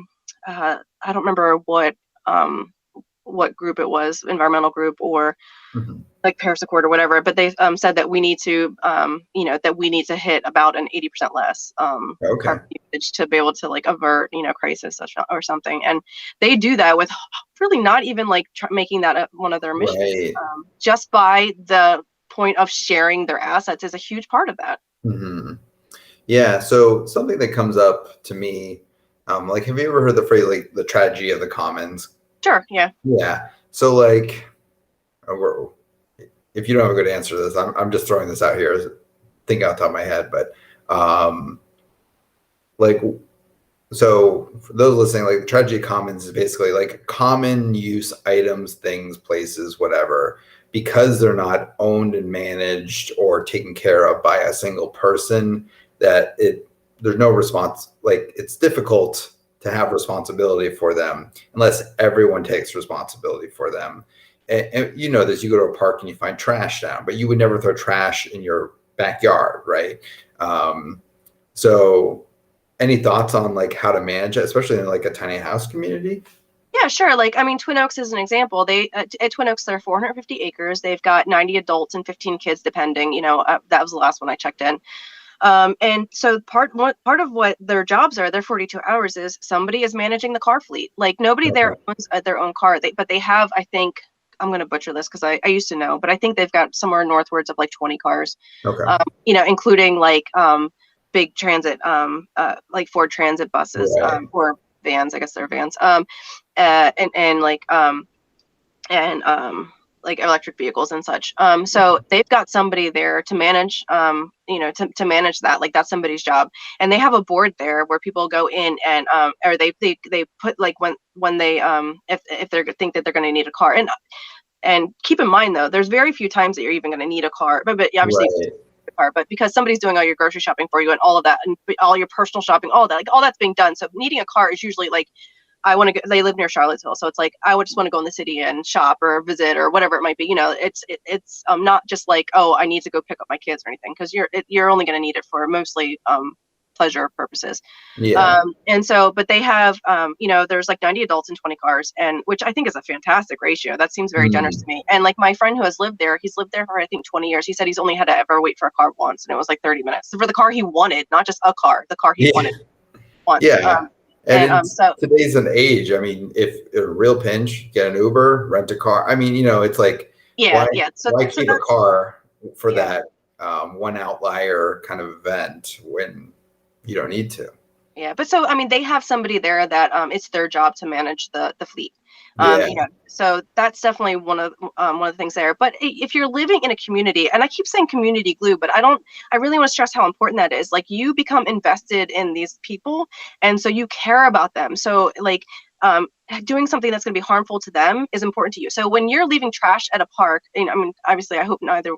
don't remember what group it was, environmental group or Mhm. like Paris Accord or whatever, but they said that we need to hit about an 80% less Okay. carbon usage to be able to like avert crisis or something. And they do that with really not even like making that one of their missions. Right. Just by the point of sharing their assets is a huge part of that. Mhm. Yeah. So something that comes up to me, like, have you ever heard the phrase like the tragedy of the commons? Sure. Yeah. Yeah. So like, we're, if you don't have a good answer to this, I'm just throwing this out here, thinking out the top of my head, but like, so for those listening, like the tragedy of commons is basically like common use items, things, places, whatever, because they're not owned and managed or taken care of by a single person, that there's no response, like it's difficult to have responsibility for them unless everyone takes responsibility for them. And you know this, you go to a park and you find trash down, but you would never throw trash in your backyard, right? So any thoughts on like how to manage it, especially in like a tiny house community? Yeah, sure. Like, I mean, Twin Oaks is an example. At Twin Oaks, there are 450 acres. They've got 90 adults and 15 kids, depending. That was the last one I checked in. And so part of what their jobs are, their 42 hours, is somebody is managing the car fleet. Like nobody there Okay. owns their own car. But they have, I think, I'm going to butcher this because I used to know, but I think they've got somewhere northwards of like 20 cars, Okay. including like big transit, like Ford Transit buses, Right. or vans. I guess they're vans. And like and like electric vehicles and such. So they've got somebody there to manage, to manage that. Like that's somebody's job, and they have a board there where people go in and or they put like when they if they think that they're going to need a car. And keep in mind though, there's very few times that you're even going to need a car, but obviously. Right. Car, but because somebody's doing all your grocery shopping for you and all of that and all your personal shopping, all that, like all that's being done. So needing a car is usually like, I want to go, they live near Charlottesville. So it's like, I would just want to go in the city and shop or visit or whatever it might be. It's not just like, oh, I need to go pick up my kids or anything. Cause you're only going to need it for mostly, pleasure purposes. Yeah. And so, but they have, there's like 90 adults and 20 cars, and which I think is a fantastic ratio. That seems very generous to me. And like my friend who has lived there, he's lived there for, I think, 20 years. He said he's only had to ever wait for a car once, and it was like 30 minutes. So for the car he wanted, not just a car, the car he wanted once. Yeah. So today's an age. I mean, if a real pinch, get an Uber, rent a car. I mean, it's like, why keep a car for that one outlier kind of event when you don't need to? Yeah, but so I mean, they have somebody there that it's their job to manage the fleet. So that's definitely one of the things there. But if you're living in a community, and I keep saying community glue, but I really want to stress how important that is. Like you become invested in these people, and so you care about them. So like doing something that's going to be harmful to them is important to you. So when you're leaving trash at a park, I mean, obviously, I hope neither.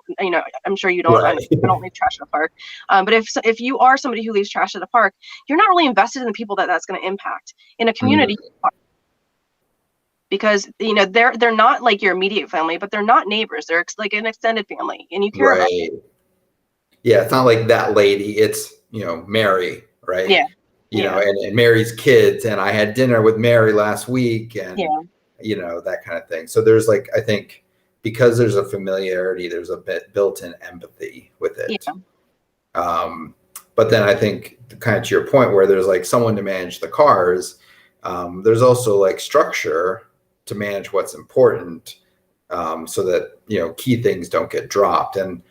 I'm sure you don't. Right. I don't leave trash at a park. But if you are somebody who leaves trash at a park, you're not really invested in the people that's going to impact in a community. Because they're not like your immediate family, but they're not neighbors. They're like an extended family, and you care about them. Yeah, it's not like that lady. It's Mary, right? Yeah. And Mary's kids, and I had dinner with Mary last week, and that kind of thing. So there's like, I think because there's a familiarity, there's a bit built-in empathy with it. But then I think kind of to your point where there's like someone to manage the cars, there's also like structure to manage what's important, so that key things don't get dropped. And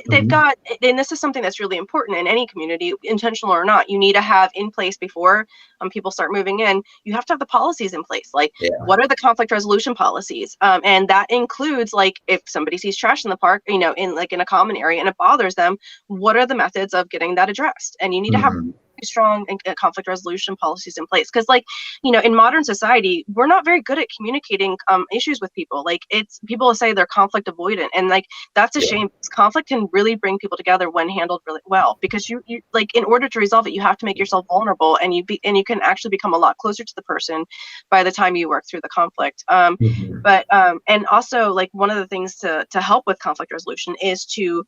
they've got, and this is something that's really important in any community, intentional or not, you need to have in place before people start moving in. You have to have the policies in place. Like, what are the conflict resolution policies? And that includes like if somebody sees trash in the park, in a common area and it bothers them, what are the methods of getting that addressed? And you need to have strong conflict resolution policies in place, because in modern society we're not very good at communicating issues with people. Like people say they're conflict avoidant, and like that's a shame, because conflict can really bring people together when handled really well, because you like in order to resolve it you have to make yourself vulnerable, and you can actually become a lot closer to the person by the time you work through the conflict. But and also like one of the things to help with conflict resolution is to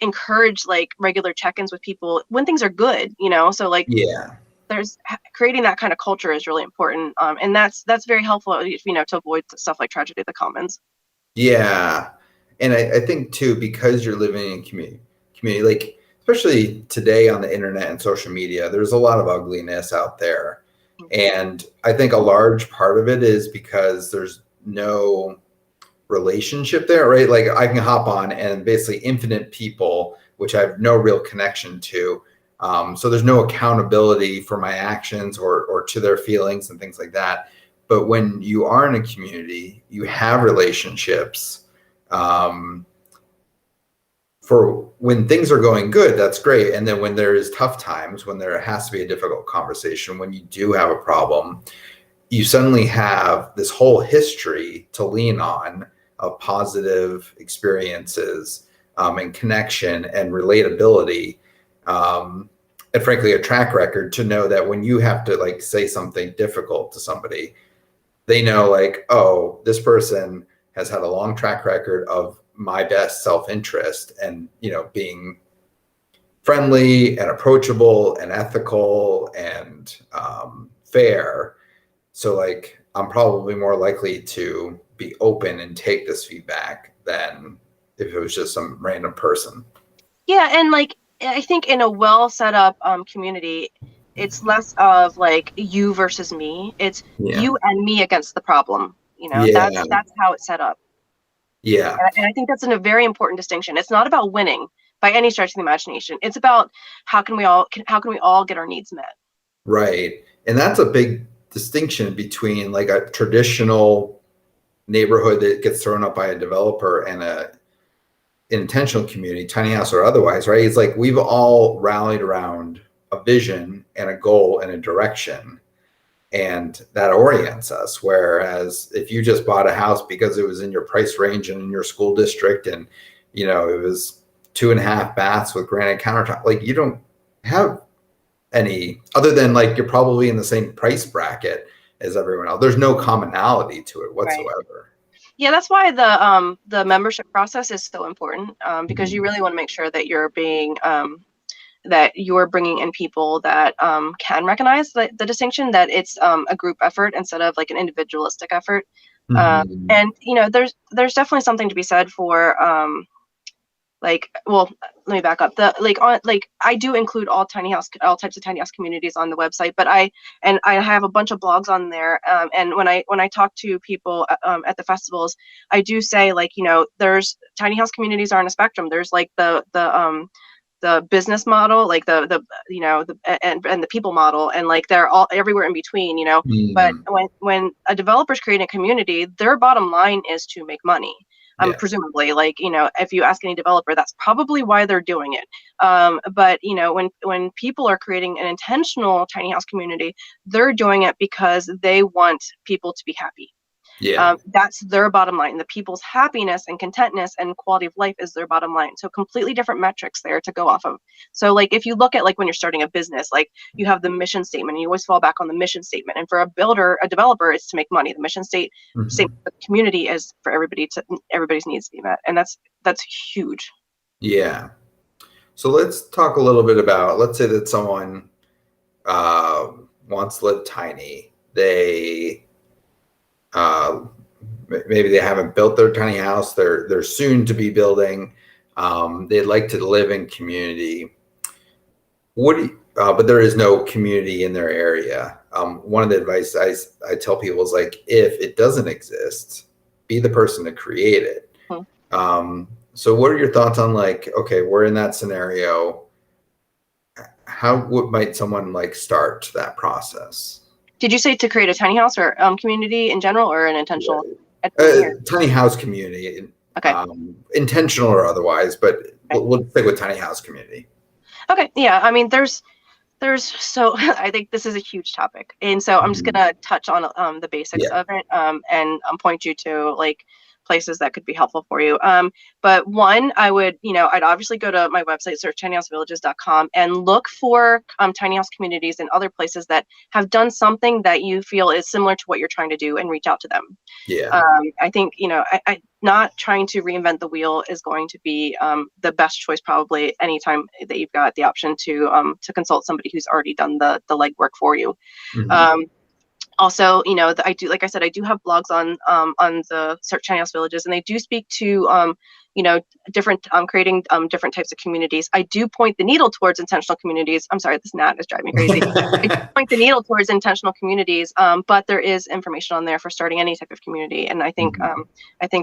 encourage like regular check-ins with people when things are good, so like there's creating that kind of culture is really important, and that's very helpful, to avoid stuff like tragedy at the commons. And I think too, because you're living in community, like especially today on the internet and social media, there's a lot of ugliness out there. And I think a large part of it is because there's no relationship there, right? Like I can hop on and basically infinite people, which I have no real connection to. So there's no accountability for my actions or to their feelings and things like that. But when you are in a community, you have relationships. For when things are going good, that's great. And then when there is tough times, when there has to be a difficult conversation, when you do have a problem, you suddenly have this whole history to lean on of positive experiences, and connection and relatability, and frankly a track record to know that when you have to like say something difficult to somebody, they know like, oh, this person has had a long track record of my best self-interest and being friendly and approachable and ethical and fair. So like I'm probably more likely to be open and take this feedback than if it was just some random person. And like I think in a well set up community, it's less of like you versus me. It's you and me against the problem. That's how it's set up. And I think that's a very important distinction. It's not about winning by any stretch of the imagination. It's about how can we all get our needs met. Right. And that's a big distinction between like a traditional neighborhood that gets thrown up by a developer and an intentional community, tiny house or otherwise, right? It's like we've all rallied around a vision and a goal and a direction, and that orients us. Whereas if you just bought a house because it was in your price range and in your school district, and it was 2.5 baths with granite countertop, like you don't have any other than like you're probably in the same price bracket as everyone else. There's no commonality to it whatsoever. Yeah, that's why the membership process is so important, because you really want to make sure that you're bringing in people that can recognize the distinction, that it's a group effort instead of like an individualistic effort. And there's definitely something to be said for well, let me back up. I do include all types of tiny house communities on the website, but I have a bunch of blogs on there. And when I talk to people at the festivals, I do say there's tiny house communities are on a spectrum. There's like the business model, like and the people model, and like they're all everywhere in between. But when a developer's creating a community, their bottom line is to make money. Presumably, if you ask any developer, that's probably why they're doing it. But when people are creating an intentional tiny house community, they're doing it because they want people to be happy. That's their bottom line. The people's happiness and contentness and quality of life is their bottom line. So completely different metrics there to go off of. So if you look at when you're starting a business, you have the mission statement, and you always fall back on the mission statement. And for a developer, it's to make money. The mission statement, the community is for everybody's needs to be met, and that's huge. Yeah. So let's talk a little bit about, let's say that someone wants to live tiny. Maybe they haven't built their tiny house. They're soon to be building. They'd like to live in community. But there is no community in their area. One of the advice I tell people is if it doesn't exist, be the person to create it. So what are your thoughts on okay, we're in that scenario. What might someone start that process? Did you say to create a tiny house or community in general, or an intentional? Tiny house community. Okay. Intentional or otherwise, but we'll stick with tiny house community. Okay. Yeah. I mean, there's so I think this is a huge topic, and so I'm just gonna touch on the basics of it, and point you to places that could be helpful for you. But one, I'd obviously go to my website, search tinyhousevillages.com, and look for tiny house communities in other places that have done something that you feel is similar to what you're trying to do, and reach out to them. I think, I not trying to reinvent the wheel is going to be the best choice probably anytime that you've got the option to consult somebody who's already done the legwork for you. Also, I do, like I said, I do have blogs on the search tiny house villages, and they do speak to different creating different types of communities. I do point the needle towards intentional communities. I'm sorry, this gnat is driving me crazy. I do point the needle towards intentional communities, but there is information on there for starting any type of community, and I think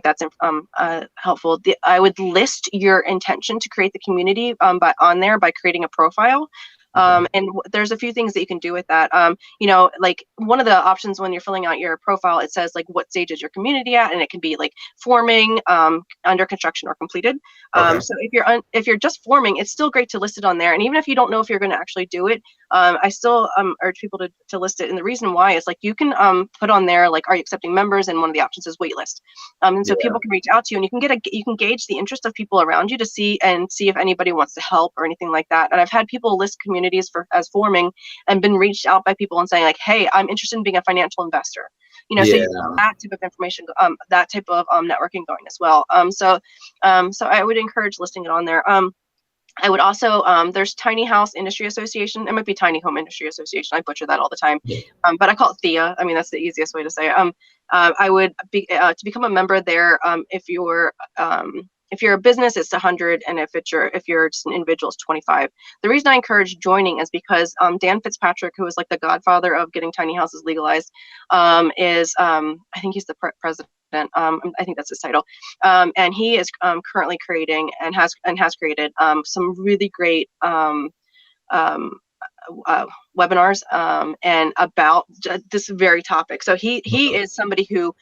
that's helpful. I would list your intention to create the community by creating a profile. And there's a few things that you can do with that. One of the options when you're filling out your profile, it says what stage is your community at, and it can be forming, under construction, or completed. So if you're just forming, it's still great to list it on there. And even if you don't know if you're going to actually do it, I still urge people to list it. And the reason why is you can put on there are you accepting members, and one of the options is waitlist. And so people can reach out to you, and you can gauge the interest of people around you to see if anybody wants to help or anything like that. And I've had people list communities as forming and been reached out by people and saying hey, I'm interested in being a financial investor. So you have that type of information, that type of networking going as well. So I would encourage listing it on there. I would also, there's Tiny House Industry Association. It might be Tiny Home Industry Association. I butcher that all the time. But I call it THEA. I mean, that's the easiest way to say it. I would to become a member there. If you're a business, it's 100, and if you're just an individual, it's 25. The reason I encourage joining is because Dan Fitzpatrick, who is the godfather of getting tiny houses legalized, is I think he's the president. I think that's his title, and he is currently creating and has created some really great webinars and about this very topic. So he is somebody who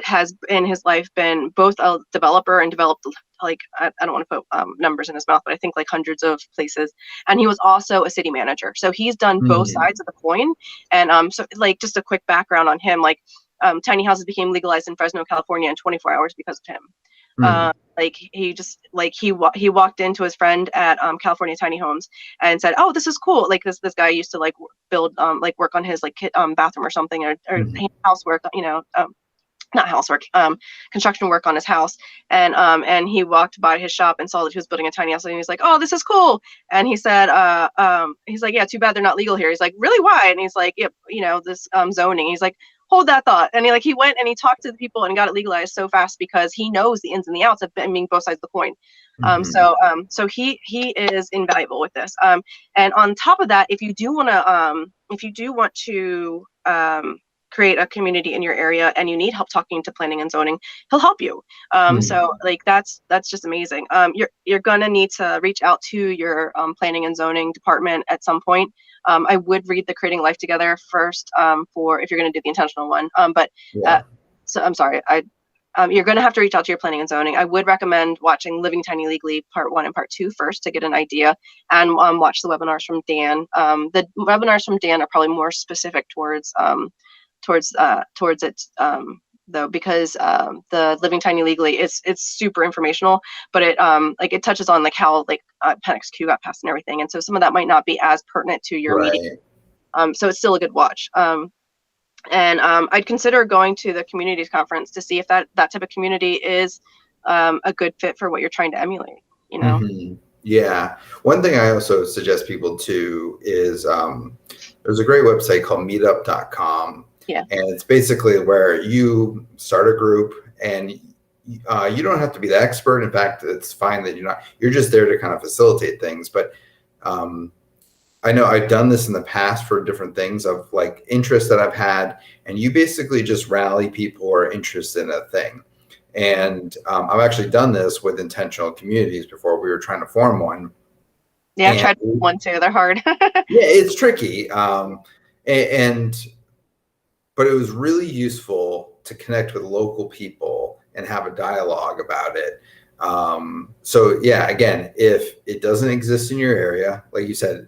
has in his life been both a developer and developed, like, I don't want to put numbers in his mouth, but I think like hundreds of places. And he was also a city manager. So he's done both sides of the coin. And so like just a quick background on him, like tiny houses became legalized in Fresno, California in 24 hours because of him. Like he walked into his friend at California Tiny Homes and said, "Oh, this is cool." Like this guy used to like build like work on his like bathroom or something, or housework, not housework, construction work on his house. And he walked by his shop and saw that he was building a tiny house, and he was like, "Oh, this is cool." And he said, he's like, "Yeah, too bad they're not legal here." He's like, "Really? Why?" And he's like, "Yep, this zoning." He's like, "Hold that thought." And he went and he talked to the people and got it legalized so fast because he knows the ins and the outs of being both sides of the coin. So he is invaluable with this. And on top of that, if you do want to create a community in your area and you need help talking to planning and zoning, he'll help you. So like that's just amazing. You're gonna need to reach out to your planning and zoning department at some point. I would read the Creating Life Together first for if you're going to do the intentional one. So I'm sorry. You're going to have to reach out to your planning and zoning. I would recommend watching Living Tiny Legally Part 1 and Part 2 first to get an idea, and watch the webinars from Dan. The webinars from Dan are probably more specific towards it. Though, because the Living Tiny Legally it's super informational, but it it touches on like how like Appendix Q got passed and everything, and so some of that might not be as pertinent to your meeting. So it's still a good watch. And I'd consider going to the communities conference to see if that type of community is a good fit for what you're trying to emulate. Yeah. One thing I also suggest people to is there's a great website called meetup.com. Yeah. And it's basically where you start a group, and you don't have to be the expert. In fact, it's fine that you're just there to kind of facilitate things. But I know I've done this in the past for different things of like interests that I've had, and you basically just rally people who are interested in a thing. And I've actually done this with intentional communities before. We were trying to form one. Yeah, I tried one too. They're hard. Yeah, it's tricky. But it was really useful to connect with local people and have a dialogue about it. So yeah, again, if it doesn't exist in your area, like you said,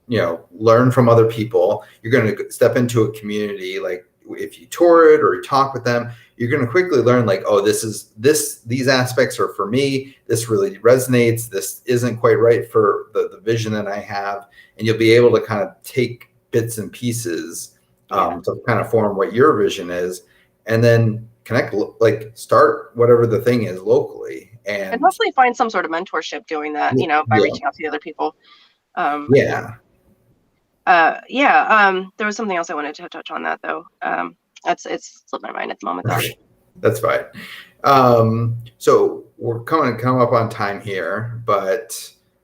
learn from other people. You're going to step into a community. Like if you tour it or you talk with them, you're going to quickly learn like, oh, these aspects are for me. This really resonates. This isn't quite right for the vision that I have. And you'll be able to kind of take bits and pieces to kind of form what your vision is, and then connect, like start whatever the thing is locally, and hopefully find some sort of mentorship doing that, by reaching out to the other people. There was something else I wanted to touch on that though. It's slipped my mind at the moment though. That's fine. So we're coming up on time here, but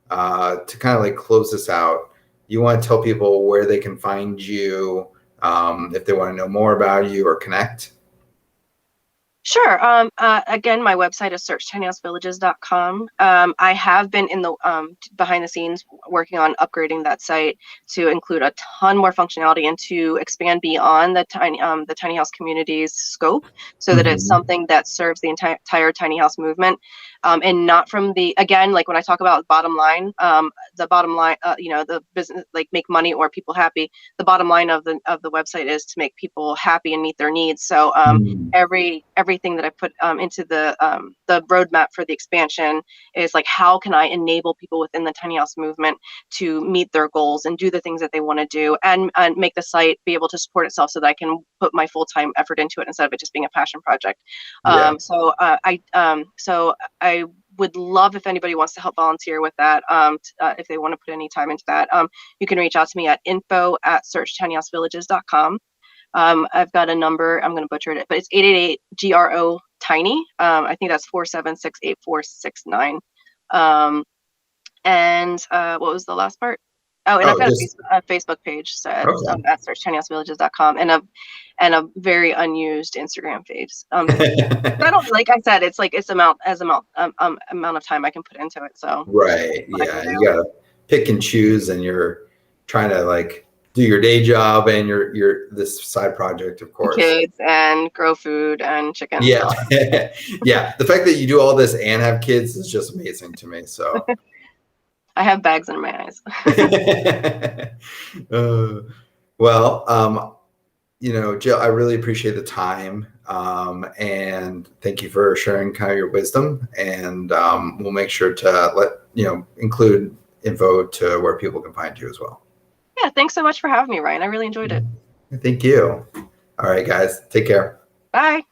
to kind of like close this out, you want to tell people where they can find you if they want to know more about you or connect? Sure. Again, my website is searchtinyhousevillages.com. I have been in the behind the scenes working on upgrading that site to include a ton more functionality and to expand beyond the tiny house community's scope, so that it's something that serves the entire tiny house movement, and not from again, like when I talk about bottom line, the business, like make money or people happy. The bottom line of the website is to make people happy and meet their needs. So everything that I put into the roadmap for the expansion is like, how can I enable people within the tiny house movement to meet their goals and do the things that they want to do, and make the site be able to support itself so that I can put my full-time effort into it instead of it just being a passion project. So I would love if anybody wants to help volunteer with that. If they want to put any time into that, you can reach out to me at info@searchtinyhousevillages.com. I've got a number, I'm going to butcher it, but it's 888-GRO-TINY. I think that's 476-8469. And what was the last part? Oh, and I've got a Facebook page, so at searchtinyhousevillages.com, and a very unused Instagram page. I don't, like I said, it's like amount of time I can put into it. So right, yeah, you gotta pick and choose, and you're trying to like do your day job and your this side project, of course. Kids and grow food and chickens. Yeah. Yeah. The fact that you do all this and have kids is just amazing to me. So I have bags under my eyes. Well, Jill, I really appreciate the time. And thank you for sharing kind of your wisdom. And we'll make sure to include info to where people can find you as well. Yeah, thanks so much for having me, Ryan. I really enjoyed it. Thank you. All right, guys, take care. Bye.